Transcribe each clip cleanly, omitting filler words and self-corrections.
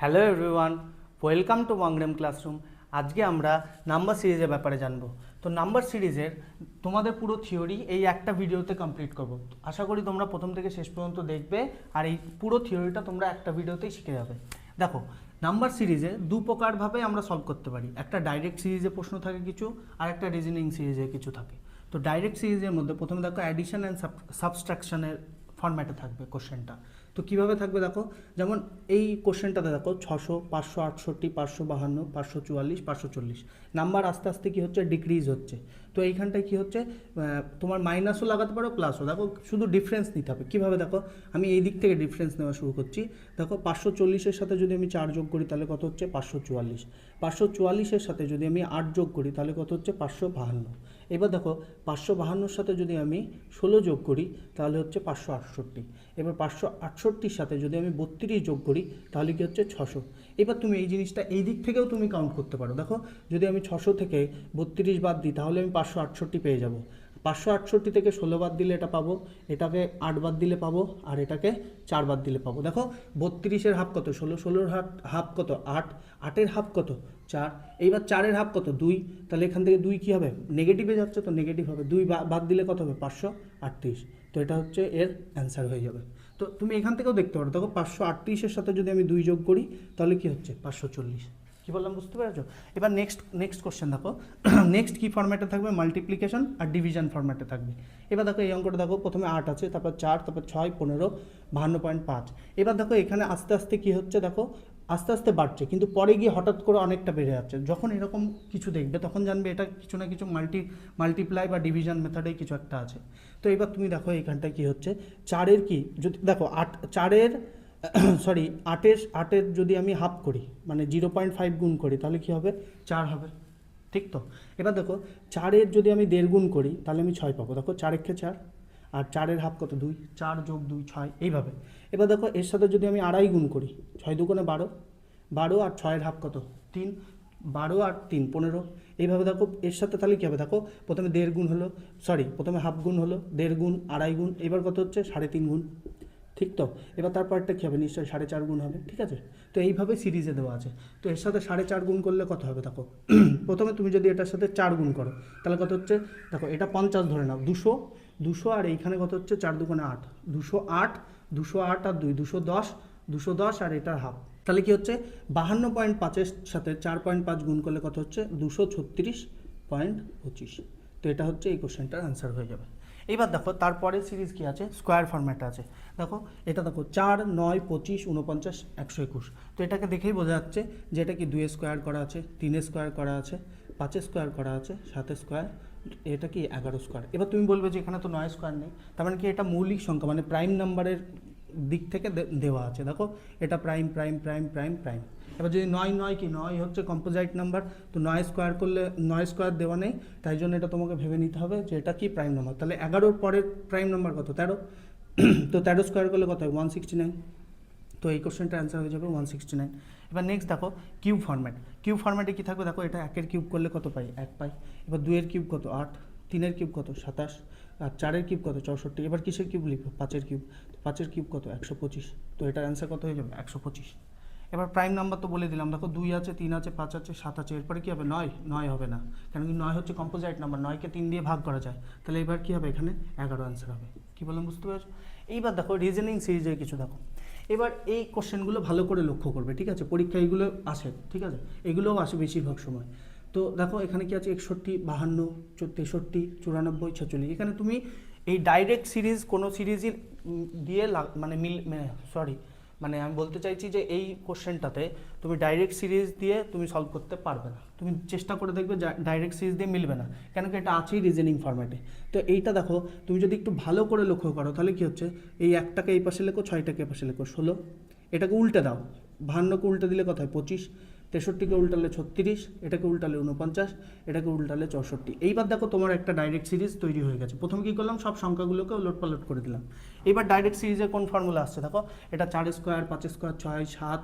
Hello everyone, welcome to Wangdem classroom. আজকে আমরা number সিরিজের ব্যাপারে জানবো। তো নাম্বার সিরিজের তোমাদের পুরো থিওরি এই একটা ভিডিওতে কমপ্লিট করব। আশা করি তোমরা প্রথম থেকে শেষ পর্যন্ত দেখবে আর এই পুরো থিওরিটা তোমরা একটা ভিডিওতেই শিখে যাবে। দেখো, নাম্বার সিরিজে দু প্রকারভাবে আমরা সলভ করতে পারি। একটা ডাইরেক্ট সিরিজে প্রশ্ন থাকে কিছু, আর একটা রিজনিং সিরিজে কিছু থাকে। তো ডাইরেক্ট সিরিজের মধ্যে প্রথমে দেখো অ্যাডিশন অ্যান্ড সাবস্ট্রাকশনের ফরম্যাটে থাকবে কোশ্চেনটা। তো কীভাবে থাকবে দেখো, যেমন এই কোশ্চেনটাতে দেখো 600, 568, 552, 544, 540 নাম্বার আস্তে আস্তে কী হচ্ছে, ডিক্রিজ হচ্ছে। তো এইখানটায় কী হচ্ছে, তোমার মাইনাসও লাগাতে পারো প্লাসও। দেখো শুধু ডিফারেন্স নিতে হবে। কীভাবে দেখো, আমি এই দিক থেকে ডিফারেন্স নেওয়া শুরু করছি। দেখো 540-এর সাথে যদি আমি 4 যোগ করি তাহলে কত হচ্ছে 544। 544-এর সাথে যদি আমি 8 যোগ করি তাহলে কত হচ্ছে 552। এবার দেখো 552-র সাথে যদি আমি 16 যোগ করি তাহলে হচ্ছে 568। এবার 568-র সাথে যদি আমি 32 যোগ করি তাহলে কি হচ্ছে 600। এবার তুমি এই জিনিসটা এই দিক থেকেও তুমি কাউন্ট করতে পারো। দেখো যদি আমি 600 থেকে 32 বাদ দিই তাহলে আমি 568 পেয়ে যাব। 568 থেকে 16 বাদ দিলে এটা পাবো, এটাকে 8 বাদ দিলে পাবো, আর এটাকে 4 বাদ দিলে পাবো। দেখো 32-এর হাফ কত 16, 16-র হাফ কত 8, 8-এর হাফ কত 4, এইবার 4-এর হাফ কত 2। তাহলে এখান থেকে 2 কী হবে, নেগেটিভে যাচ্ছে, তো নেগেটিভ হবে। 2 বাদ দিলে কত হবে 538। তো এটা হচ্ছে এর অ্যান্সার হয়ে যাবে। তো তুমি এখান থেকেও দেখতে পারো। দেখো 538-এর সাথে যদি আমি 2 যোগ করি তাহলে কি হচ্ছে 540। কী বললাম বুঝতে পেরেছো? এবার নেক্সট কোশ্চেন দেখো। নেক্সট কী ফরম্যাটে থাকবে, মাল্টিপ্লিকেশন আর ডিভিশন ফরম্যাটে থাকবে। এবার দেখো এই অঙ্কটা দেখো, প্রথমে 8 আছে, তারপর 4, তারপর 6, 15, 52.5। এবার দেখো এখানে আস্তে আস্তে কী হচ্ছে, দেখো আস্তে আস্তে বাড়ছে, কিন্তু পরে গিয়ে হঠাৎ করে অনেকটা বেড়ে যাচ্ছে। যখন এরকম কিছু দেখবে তখন জানবে এটা কিছু না কিছু মাল্টিপ্লাই বা ডিভিশন মেথডেই কিছু একটা আছে। তো এবার তুমি দেখো এইখানটায় কী হচ্ছে, 4-এর কি যদি দেখো 8-এর যদি আমি হাফ করি মানে 0.5 গুণ করি তাহলে কি হবে 4 হবে, ঠিক তো? এবার দেখো 4-এর যদি আমি 1.5 গুণ করি তাহলে আমি 6 পাবো। দেখো 4-একে 4, আর 4-এর হাফ কত 2, 4 যোগ 2 6, এইভাবে। এবার দেখো এর সাথে যদি আমি 2.5 গুণ করি, 6 দুগুণে 12, 12 আর 6-এর হাফ কত 3, 12 আর 3 15। এইভাবে দেখো এর সাথে তাহলে কী হবে, দেখো প্রথমে 1.5 গুণ হলো, প্রথমে হাফ গুণ হলো, 1.5 গুণ, 2.5 গুণ, এবার কত হচ্ছে 3.5 গুণ, ঠিক তো? এবার তারপরটা কী হবে, নিশ্চয়ই 4.5 গুণ হবে, ঠিক আছে? তো এইভাবে সিরিজে দেওয়া আছে। তো এর সাথে 4.5 গুণ করলে কত হবে দেখো। প্রথমে তুমি যদি এটার সাথে 4 গুণ করো তাহলে কত হচ্ছে, দেখো এটা 50 ধরে নাও, 200 আর এইখানে কত হচ্ছে 4 দুগুণে 8, 208, 208 আর 2, 210, 210 আর এটার হাফ। তাহলে কি হচ্ছে 52.5-এর সাথে 4.5 গুণ করলে কত হচ্ছে 236.25। তো এটা হচ্ছে এই কোশ্চেনটার অ্যান্সার হয়ে যাবে। এইবার দেখো তারপরে সিরিজ কি আছে, স্কোয়ার ফরম্যাটে আছে। দেখো এটা দেখো 4, 9, 25, 49, 121। তো এটাকে দেখেই বোঝা যাচ্ছে যে এটা কি 2 স্কোয়ার করা আছে, 3 স্কোয়ার করা আছে, 5 স্কোয়ার করা আছে, 7 স্কোয়ার, এটা কি 11 স্কোয়ার। এবার তুমি বলবে যে এখানে তো 9 স্কোয়ার নেই, তার মানে কি এটা মৌলিক সংখ্যা মানে প্রাইম নাম্বারের দিক থেকে দেওয়া আছে। দেখো এটা prime prime prime prime prime. এবার যদি 9 কি 9 হচ্ছে কম্পোজাইট নাম্বার, তো 9 স্কোয়ার করলে 9 স্কোয়ার দেওয়া নেই, তাই জন্য এটা তোমাকে ভেবে নিতে হবে যে এটা কি প্রাইম নাম্বার। তাহলে 11-র পরের প্রাইম নাম্বার কত 13, তো 13 স্কোয়ার করলে কত হয় 169। তো এই কোশ্চেনটার অ্যান্সার হয়ে যাবে 169। এবার নেক্সট দেখো কিউব ফরম্যাটে কী থাকবে, দেখো এটা 1-এর কিউব করলে কত পাই 1 পাই। এবার 2-এর কিউব কত 8, 3-এর কিউব কত 27, আর 4-এর কিউব কত 64। এবার কিসের কিউব লিখবো, 5-এর কিউব, 5-এর কিউব কত 125। তো এটার অ্যান্সার কত হয়ে যাবে 125। এবার প্রাইম নাম্বার তো বলে দিলাম, দেখো 2 আছে, 3 আছে, 5 আছে, 7 আছে, এরপরে কী হবে 9 হবে না, কারণ কি 9 হচ্ছে কম্পোজাইট নাম্বার, 9কে 3 দিয়ে ভাগ করা যায়। তাহলে এবার কী হবে, এখানে 11 অ্যান্সার হবে। কী বললাম বুঝতে পেরেছো? এইবার দেখো রিজনিং সিরিজের কিছু দেখো। এবার এই কোশ্চেনগুলো ভালো করে লক্ষ্য করবে, ঠিক আছে? পরীক্ষা এইগুলো আসে, ঠিক আছে? এগুলোও আসে বেশিরভাগ সময়। তো দেখো এখানে কি আছে 61, 52, 63, 94, 46। এখানে তুমি এই ডাইরেক্ট সিরিজ কোনো সিরিজই দিয়ে মানে আমি বলতে চাইছি যে এই কোশ্চেনটাতে তুমি ডাইরেক্ট সিরিজ দিয়ে তুমি সলভ করতে পারবে না। তুমি চেষ্টা করে দেখবে ডাইরেক্ট সিরিজ দিয়ে মিলবে না, কেন কি এটা আছেই রিজনিং ফরম্যাটে। তো এইটা দেখো তুমি যদি একটু ভালো করে লক্ষ্য করো তাহলে কি হচ্ছে, এই 1টাকে এই পাশে লেখো, 6টাকে এই পাশে লেখো 16, এটাকে উল্টে দাও, 52কে উল্টে দিলে কত হয় 25, 63কে উল্টালে 36, এটাকে উল্টালে 49, এটাকে উল্টালে 64। এইবার দেখো তোমার একটা ডাইরেক্ট সিরিজ তৈরি হয়ে গেছে। প্রথমে কী করলাম, সব সংখ্যাগুলোকে উলটপালট করে দিলাম। এবার ডাইরেক্ট সিরিজের কোন ফর্মুলা আসছে দেখো, এটা 4 স্কোয়ার, 5 স্কোয়ার, 6, 7,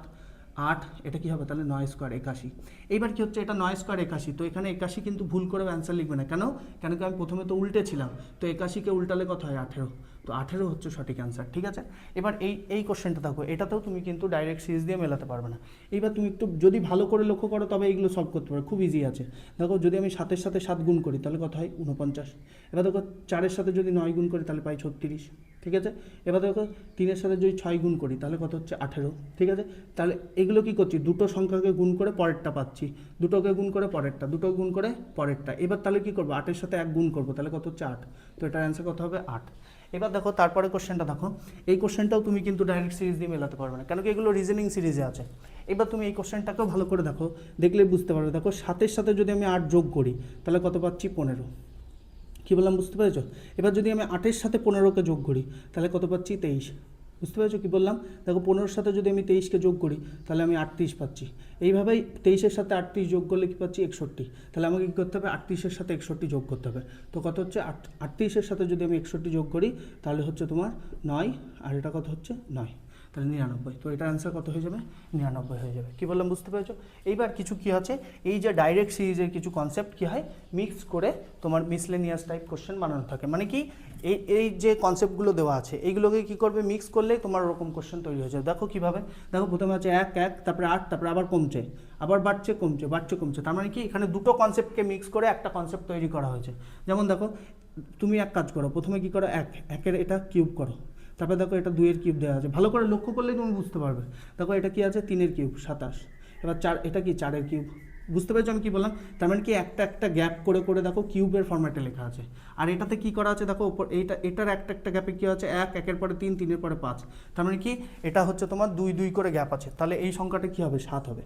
8, এটা কি হবে তাহলে 9 স্কোয়ার 81। এইবার কি হচ্ছে, এটা 9 স্কোয়ার 81, তো এখানে 81 কিন্তু ভুল করে অ্যান্সার লিখবে না। কেন কেন কি আমি প্রথমে তো উল্টে ছিলাম, তো 81কে উল্টালে কত হয় 18, তো 18 হচ্ছে সঠিক অ্যান্সার। ঠিক আছে, এবার এই কোশ্চেনটা দেখো, এটাতেও তুমি কিন্তু ডাইরেক্ট সিরিজ দিয়ে মেলাতে পারবে না। এইবার তুমি একটু যদি ভালো করে লক্ষ্য করো তবে এইগুলো সলভ করতে পারো, খুব ইজি আছে। দেখো যদি আমি 7-এর সাথে 7 গুণ করি তাহলে কত হয় 49। এবার দেখো 4-এর সাথে যদি 9 গুণ করি তাহলে পাই 36। ঠিক আছে, এবার দেখো 3-এর সাথে যদি 6 গুণ করি তাহলে কত হচ্ছে 18। ঠিক আছে, তাহলে এগুলো কি করছি, দুটো সংখ্যাকে গুণ করে পরেরটা পাচ্ছি, দুটোকে গুণ করে পরেরটা, দুটো গুণ করে পরেরটা। এবার তাহলে কি করবো, 8-এর সাথে 1 গুণ করবো, তাহলে কত হচ্ছে 8, তো এটার অ্যান্সার কত হবে 8। এবার দেখো তারপরে কোশ্চেনটা দেখো, এই কোশ্চেনটাও তুমি কিন্তু ডাইরেক্ট সিরিজ দিয়ে মেলাতে পারবে না, কেন কি এগুলো রিজনিং সিরিজে আছে। এবার তুমি এই কোশ্চেনটাকেও ভালো করে দেখো, দেখলেই বুঝতে পারবে। দেখো 7-এর সাথে যদি আমি 8 যোগ করি তাহলে কত পাচ্ছি 15। কী বললাম বুঝতে পেরেছো? এবার যদি আমি 8-এর সাথে 15কে যোগ করি তাহলে কত পাচ্ছি 23। বুঝতে পেরেছো কী বললাম? দেখো 15-এর সাথে যদি আমি 23কে যোগ করি তাহলে আমি 38 পাচ্ছি। এইভাবেই 23-এর সাথে 38 যোগ করলে কী পাচ্ছি 61। তাহলে আমাকে কী করতে হবে, 38-এর সাথে 61 যোগ করতে হবে। তো কত হচ্ছে 38-এর সাথে যদি আমি 61 যোগ করি তাহলে হচ্ছে তোমার 9, আর এটা কত হচ্ছে 9, তাহলে 99। তো এটার অ্যান্সার কত হয়ে যাবে, 99 হয়ে যাবে। কী বললাম বুঝতে পেরেছো? এইবার কিছু কী আছে, এই যে ডাইরেক্ট সিরিজের কিছু কনসেপ্ট কী হয়, মিক্স করে তোমার মিসলেনিয়াস টাইপ কোশ্চেন বানানো থাকে। মানে কি, এই যে কনসেপ্টগুলো দেওয়া আছে এইগুলোকে কী করবে, মিক্স করলেই তোমার ওরকম কোশ্চেন তৈরি হয়ে যাবে। দেখো কীভাবে, দেখো প্রথমে আছে 1 1, তারপরে 8, তারপরে আবার কমছে, আবার বাড়ছে কমছে, বাড়ছে কমছে। তার মানে কি এখানে দুটো কনসেপ্টকে মিক্স করে একটা কনসেপ্ট তৈরি করা হয়েছে। যেমন দেখো তুমি এক কাজ করো, প্রথমে কী করো, 1-এর এটা কিউব করো, তারপরে দেখো এটা 2-এর কিউব দেওয়া আছে, ভালো করে লক্ষ্য করলেই তুমি বুঝতে পারবে। দেখো এটা কি আছে, 3-এর কিউব 27, এবার 4, এটা কি 4-এর কিউব। বুঝতে পেরেছো আমি কী বললাম? তার মানে কি একটা একটা গ্যাপ করে করে দেখো কিউবের ফরম্যাটে লেখা আছে। আর এটাতে কি করা আছে দেখো, এটার একটা একটা গ্যাপে কী আছে, 1, 1-এর পরে 3, 3-এর পরে 5। তার মানে কি এটা হচ্ছে তোমার 2 2 করে গ্যাপ আছে, তাহলে এই সংখ্যাটা কী হবে 7 হবে।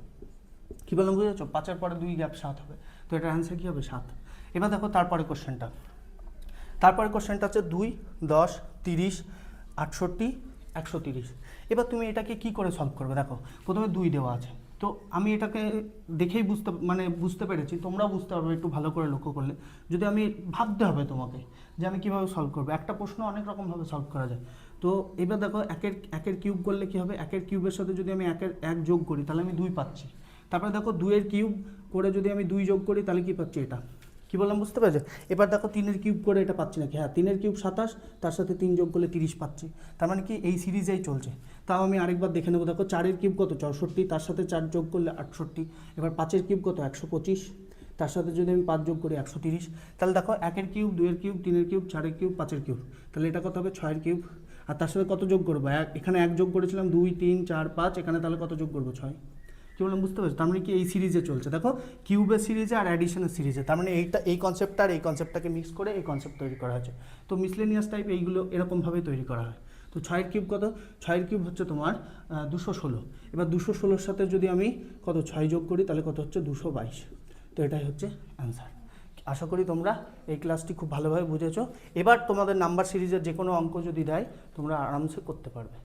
কী বললাম বুঝেছো, 5-এর পরে 2 গ্যাপ 7 হবে, তো এটার অ্যান্সার কী হবে 7। এবার দেখো তারপরে কোশ্চেনটা হচ্ছে 2 10 30 68 130। এবার তুমি এটাকে কি করে সলভ করবে, দেখো প্রথমে 2 দেওয়া আছে, তো আমি এটাকে দেখেই বুঝতে পেরেছি, তোমরাও বুঝতে পারবে একটু ভালো করে লক্ষ্য করলে। যদি আমি ভাবতে হবে তোমাকে যে আমি কীভাবে সলভ করবো, একটা প্রশ্ন অনেক রকমভাবে সলভ করা যায়। তো এবার দেখো একের কিউব করলে কী হবে, 1-এর কিউবের সাথে যদি আমি 1 যোগ করি তাহলে আমি 2 পাচ্ছি। তারপরে দেখো 2-এর কিউব করে যদি আমি 2 যোগ করি তাহলে কী পাচ্ছি, এটা কী বললাম বুঝতে পেরেছো? এবার দেখো 3-এর কিউব করে এটা পাচ্ছি নাকি, হ্যাঁ 3-এর কিউব 27, তার সাথে 3 যোগ করলে 30 পাচ্ছি। তার মানে কি এই সিরিজেই চলছে। তাও আমি আরেকবার দেখে নেবো, দেখো 4-এর কিউব কত 64, তার সাথে 4 যোগ করলে 68। এবার 5-এর কিউব কত 125, তার সাথে যদি আমি 5 যোগ করি 130। তাহলে দেখো 1-এর কিউব 2-এর কিউব 3-এর কিউব 4-এর কিউব 5-এর কিউব, তাহলে এটা কত হবে 6-এর কিউব। আর তার সাথে কত যোগ করবো, এখানে 1 যোগ করেছিলাম 2 3 4 5, এখানে তাহলে কত যোগ করবো 6। কী বললাম বুঝতে পারছো? তার মানে কি এই সিরিজে চলছে, দেখো কিউবের সিরিজে আর অ্যাডিশনের সিরিজে। তার মানে এই কনসেপ্টটা আর এই কনসেপ্টটাকে মিক্স করে এই কনসেপ্ট তৈরি করা হয়েছে। তো মিসলেনিয়াস টাইপ এইগুলো এরকমভাবেই তৈরি করা হয়। তো 6-এর কিউব কত, 6-এর কিউব হচ্ছে তোমার 216। এবার 216-র সাথে যদি আমি কত 6 যোগ করি তাহলে কত হচ্ছে 222। তো এটাই হচ্ছে অ্যান্সার। আশা করি তোমরা এই ক্লাসটি খুব ভালোভাবে বুঝেছো। এবার তোমাদের নাম্বার সিরিজের যে কোনো অঙ্ক যদি দেয় তোমরা আরামসে করতে পারবে।